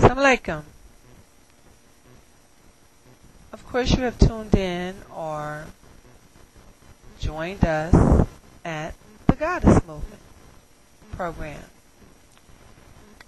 Assalamu alaikum. Of course, you have tuned in or joined us at the Goddess Movement program.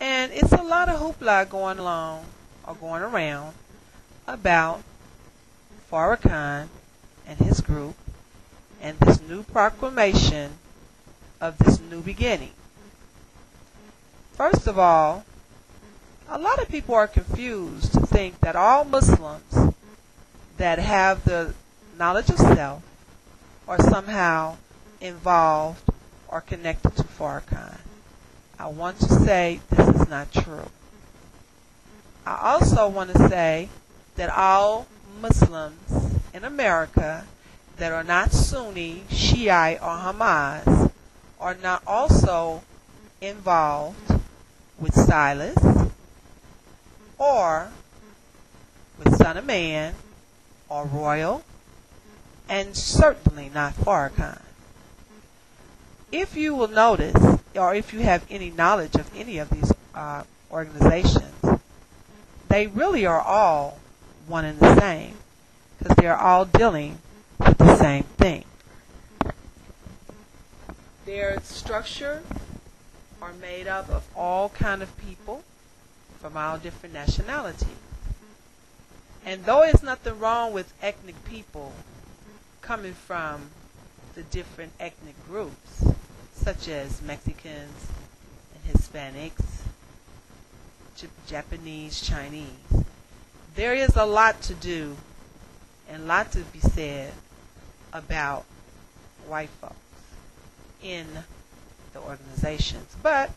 And it's a lot of hoopla going around about Farrakhan and his group and this new proclamation of this new beginning. First of all, a lot of people are confused to think that all Muslims that have the knowledge of self are somehow involved or connected to Farrakhan. I want to say this is not true. I also want to say that all Muslims in America that are not Sunni, Shiite, or Hamas are not also involved with Silas or with Son of Man or Royal, and certainly not Farrakhan. If you will notice, or if you have any knowledge of any of these organizations, they really are all one and the same, because they're all dealing with the same thing. Their structure are made up of all kind of people from all different nationalities. And though there's nothing wrong with ethnic people coming from the different ethnic groups, such as Mexicans and Hispanics, Japanese, Chinese, there is a lot to do and a lot to be said about white folks in the organizations. But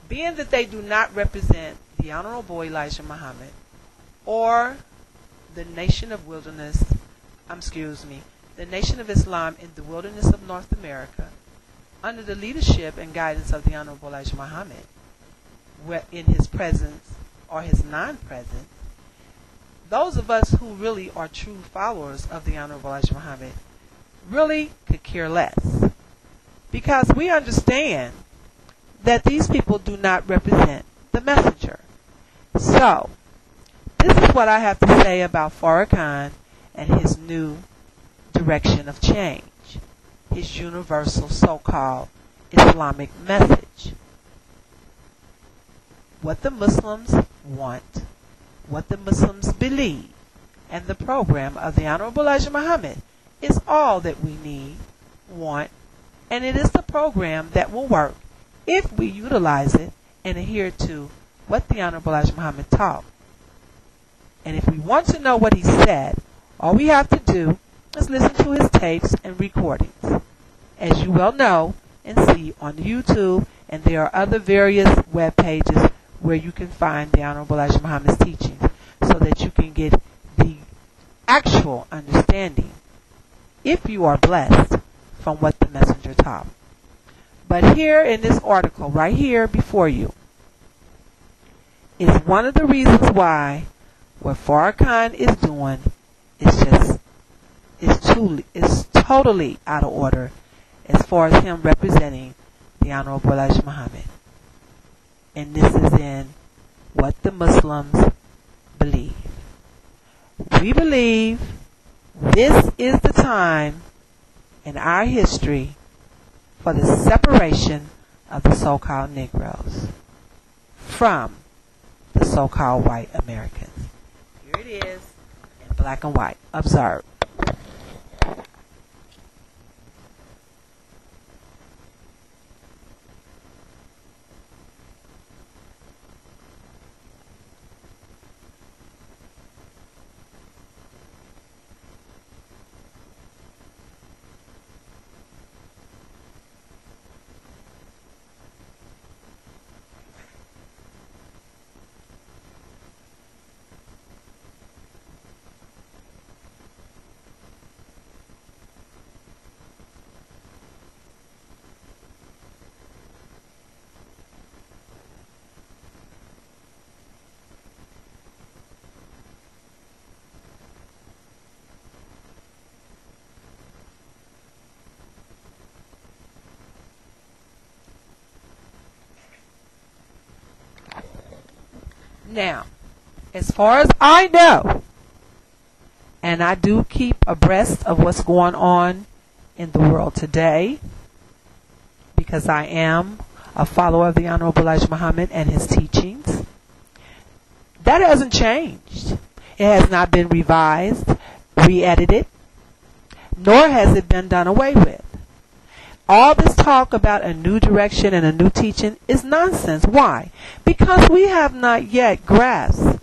being that they do not represent the Honorable Elijah Muhammad or the nation of the Nation of Islam in the wilderness of North America, under the leadership and guidance of the Honorable Elijah Muhammad, in his presence or his non-presence, those of us who really are true followers of the Honorable Elijah Muhammad really could care less, because we understand that these people do not represent the messenger. So, this is what I have to say about Farrakhan and his new direction of change, his universal so-called Islamic message. What the Muslims want, what the Muslims believe, and the program of the Honorable Elijah Muhammad is all that we need, want, and it is the program that will work if we utilize it and adhere to what the Honorable Elijah Muhammad taught. And if we want to know what he said, all we have to do is listen to his tapes and recordings. As you well know and see on YouTube, and there are other various web pages where you can find the Honorable Elijah Muhammad's teachings, so that you can get the actual understanding, if you are blessed, from what the messenger taught. But here in this article, right here before you, is one of the reasons why what Farrakhan is doing is totally out of order as far as him representing the Honorable Elijah Muhammad. And this is in what the Muslims believe. We believe this is the time in our history for the separation of the so-called Negroes from the so-called white Americans. Here it is in black and white. Observe. Now, As far as I know, and I do keep abreast of what's going on in the world today, because I am a follower of the Honorable Elijah Muhammad and his teachings, that hasn't changed. It has not been revised, re-edited, nor has it been done away with. All this talk about a new direction and a new teaching is nonsense. Why? Because we have not yet grasped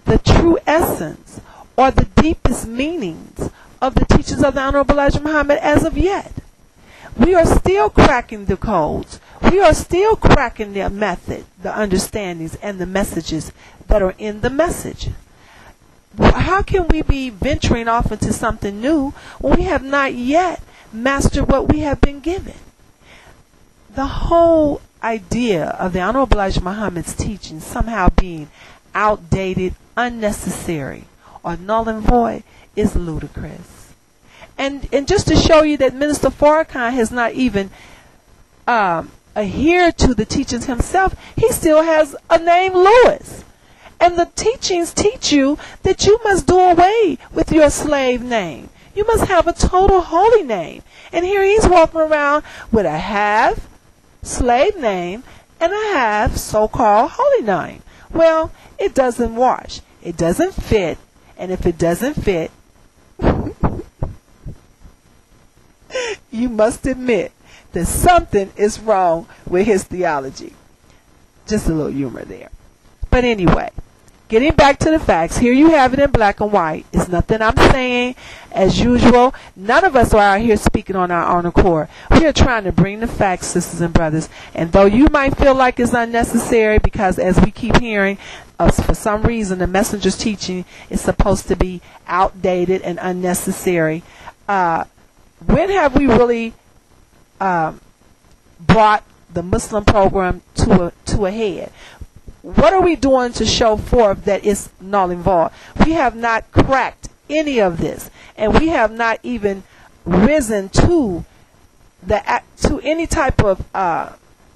the true essence or the deepest meanings of the teachings of the Honorable Elijah Muhammad as of yet. We are still cracking the codes. We are still cracking the method, the understandings, and the messages that are in the message. How can we be venturing off into something new when we have not yet mastered what we have been given? The whole idea of the Honorable Elijah Muhammad's teaching somehow being outdated, unnecessary, or null and void is ludicrous. And just to show you that Minister Farrakhan has not even adhered to the teachings himself, he still has a name, Lewis. And the teachings teach you that you must do away with your slave name. You must have a total holy name. And here he's walking around with a half slave name and a half so-called holy name. Well, it doesn't wash. It doesn't fit. And if it doesn't fit, you must admit that something is wrong with his theology. Just a little humor there. But anyway, getting back to the facts, here you have it in black and white. It's nothing I'm saying. As usual, none of us are out here speaking on our own accord. We are trying to bring the facts, sisters and brothers. And though you might feel like it's unnecessary, because as we keep hearing, for some reason the messenger's teaching is supposed to be outdated and unnecessary, when have we really brought the Muslim program to a head? What are we doing to show forth that it's null and void? We have not cracked any of this, and we have not even risen to any type of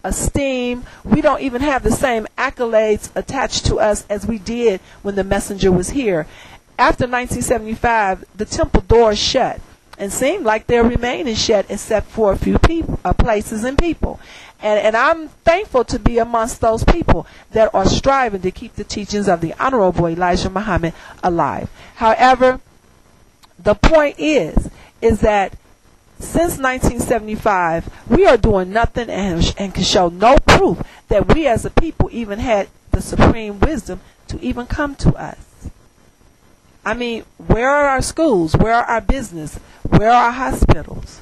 esteem. We don't even have the same accolades attached to us as we did when the messenger was here. After 1975, the temple doors shut, and seemed like they're remaining shut except for a few people, places and people. And I'm thankful to be amongst those people that are striving to keep the teachings of the Honorable Elijah Muhammad alive. However, the point is that since 1975, we are doing nothing and can show no proof that we as a people even had the supreme wisdom to even come to us. I mean, where are our schools? Where are our business? Where are our hospitals?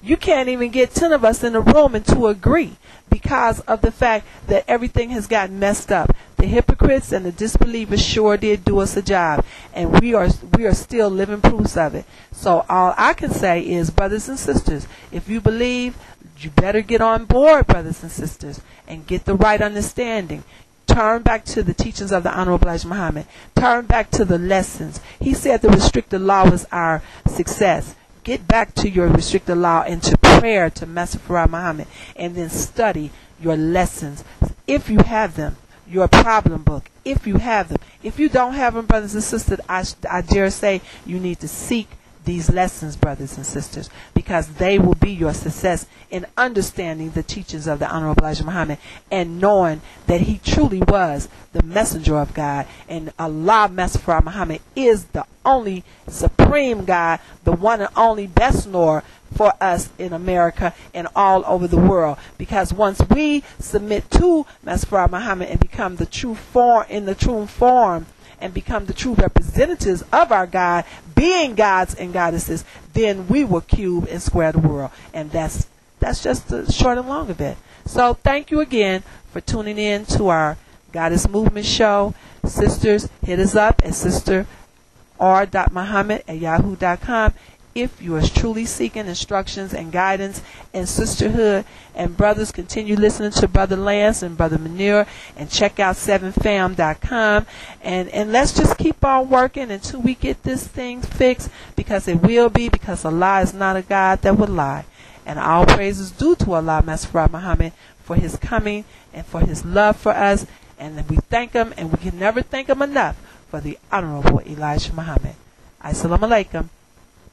You can't even get 10 of us in a room and to agree because of the fact that everything has gotten messed up. The hypocrites and the disbelievers sure did do us a job, and we are still living proofs of it. So all I can say is, brothers and sisters, if you believe, you better get on board, brothers and sisters, and get the right understanding. Turn back to the teachings of the Honorable Elijah Muhammad. Turn back to the lessons. He said the restricted law was our success. Get back to your restricted law and to prayer to Master Farah Muhammad, and then study your lessons, if you have them, your problem book, if you have them. If you don't have them, brothers and sisters, I dare say you need to seek these lessons, brothers and sisters, because they will be your success in understanding the teachings of the Honorable Elijah Muhammad and knowing that he truly was the messenger of God, and Allah, Master Farah Muhammad, is the only supreme God, the one and only best knower for us in America and all over the world. Because once we submit to Master Farah Muhammad and become the true form, and become the true representatives of our God, being gods and goddesses, then we will cube and square the world. And that's just the short and long of it. So thank you again for tuning in to our Goddess Movement show. Sisters, hit us up at sister.r.muhammad@yahoo.com if you are truly seeking instructions and guidance and sisterhood. And brothers, continue listening to Brother Lance and Brother Manure, and check out 7fam.com, and let's just keep on working until we get this thing fixed, because it will be, because Allah is not a God that would lie. And all praise is due to Allah, Master Farah Muhammad, for his coming and for his love for us, And we thank him, and we can never thank him enough for the Honorable Elijah Muhammad. Assalamu alaikum.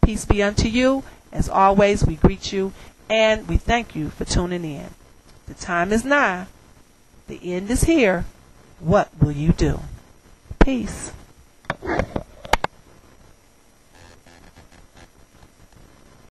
Peace be unto you. As always, we greet you, and we thank you for tuning in. The time is nigh. The end is here. What will you do? Peace.